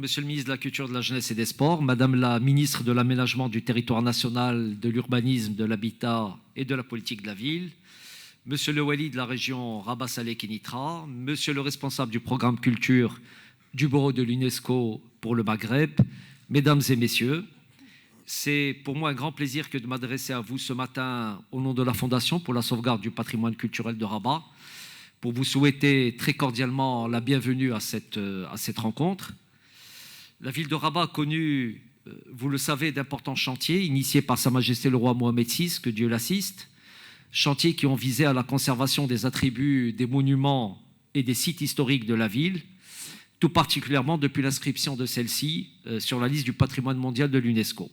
Monsieur le ministre de la Culture, de la Jeunesse et des Sports, Madame la ministre de l'Aménagement du Territoire National, de l'Urbanisme, de l'Habitat et de la Politique de la Ville, Monsieur le Wali de la région Rabat-Salé-Kénitra, Monsieur le responsable du programme Culture du Bureau de l'UNESCO pour le Maghreb, Mesdames et Messieurs, c'est pour moi un grand plaisir que de m'adresser à vous ce matin au nom de la Fondation pour la sauvegarde du patrimoine culturel de Rabat, pour vous souhaiter très cordialement la bienvenue à cette rencontre. La ville de Rabat a connu, vous le savez, d'importants chantiers initiés par Sa Majesté le roi Mohamed VI, que Dieu l'assiste, chantiers qui ont visé à la conservation des attributs, des monuments et des sites historiques de la ville, tout particulièrement depuis l'inscription de celle-ci sur la liste du patrimoine mondial de l'UNESCO.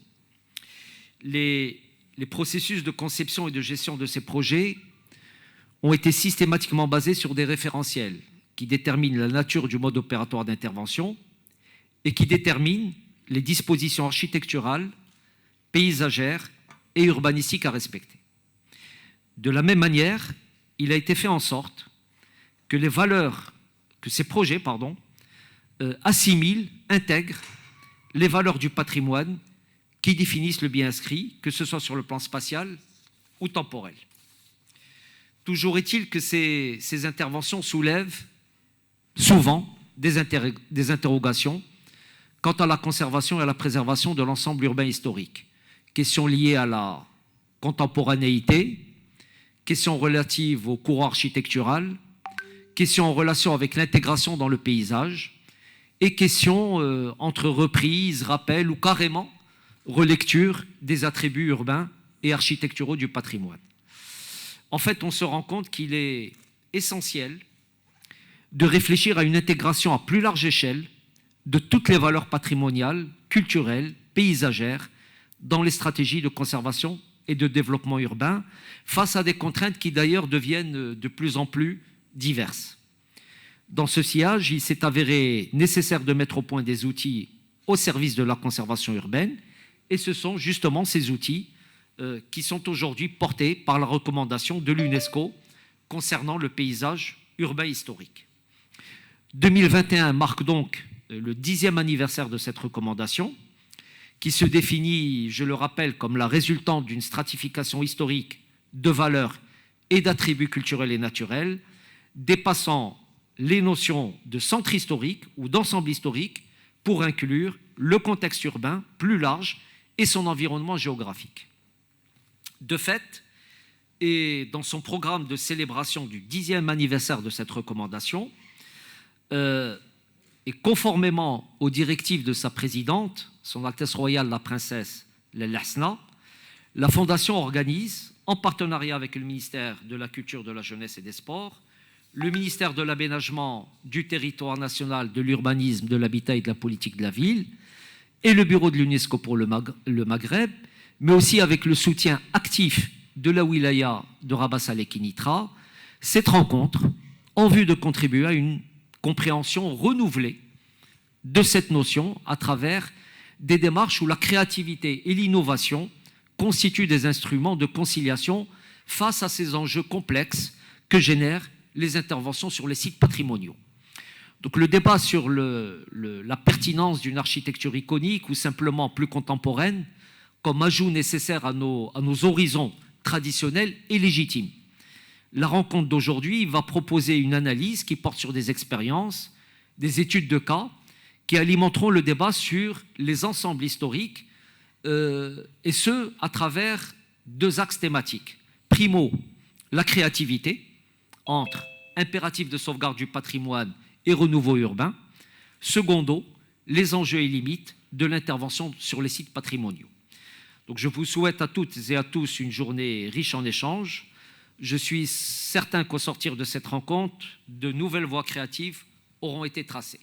Les processus de conception et de gestion de ces projets ont été systématiquement basés sur des référentiels qui déterminent la nature du mode opératoire d'intervention et qui déterminent les dispositions architecturales, paysagères et urbanistiques à respecter. De la même manière, il a été fait en sorte que ces projets assimilent, intègrent les valeurs du patrimoine qui définissent le bien inscrit, que ce soit sur le plan spatial ou temporel. Toujours est-il que ces interventions soulèvent souvent des interrogations quant à la conservation et à la préservation de l'ensemble urbain historique. Questions liées à la contemporanéité, questions relatives au courant architectural, questions en relation avec l'intégration dans le paysage et questions entre reprises, rappels ou carrément relecture des attributs urbains et architecturaux du patrimoine. En fait, on se rend compte qu'il est essentiel de réfléchir à une intégration à plus large échelle de toutes les valeurs patrimoniales, culturelles, paysagères dans les stratégies de conservation et de développement urbain, face à des contraintes qui d'ailleurs deviennent de plus en plus diverses. Dans ce sillage, il s'est avéré nécessaire de mettre au point des outils au service de la conservation urbaine, et ce sont justement ces outils qui sont aujourd'hui portés par la recommandation de l'UNESCO concernant le paysage urbain historique. 2021 marque donc le 10e anniversaire de cette recommandation, qui se définit, je le rappelle, comme la résultante d'une stratification historique de valeurs et d'attributs culturels et naturels, dépassant les notions de centre historique ou d'ensemble historique pour inclure le contexte urbain plus large et son environnement géographique. De fait, et dans son programme de célébration du 10e anniversaire de cette recommandation, et conformément aux directives de sa présidente, Son Altesse Royale la Princesse Lel Hasna, la Fondation organise, en partenariat avec le ministère de la Culture, de la Jeunesse et des Sports, le ministère de l'Aménagement du Territoire National, de l'Urbanisme, de l'Habitat et de la Politique de la Ville, et le Bureau de l'UNESCO pour le Maghreb, mais aussi avec le soutien actif de la wilaya de Rabat-Salé-Kénitra, cette rencontre en vue de contribuer à une compréhension renouvelée de cette notion à travers des démarches où la créativité et l'innovation constituent des instruments de conciliation face à ces enjeux complexes que génèrent les interventions sur les sites patrimoniaux. Donc le débat sur la pertinence d'une architecture iconique ou simplement plus contemporaine comme ajout nécessaire à nos horizons traditionnels est légitime. La rencontre d'aujourd'hui va proposer une analyse qui porte sur des expériences, des études de cas qui alimenteront le débat sur les ensembles historiques et ce, à travers deux axes thématiques. Primo, la créativité entre impératif de sauvegarde du patrimoine et renouveau urbain. Secondo, les enjeux et limites de l'intervention sur les sites patrimoniaux. Donc je vous souhaite à toutes et à tous une journée riche en échanges. Je suis certain qu'au sortir de cette rencontre, de nouvelles voies créatives auront été tracées.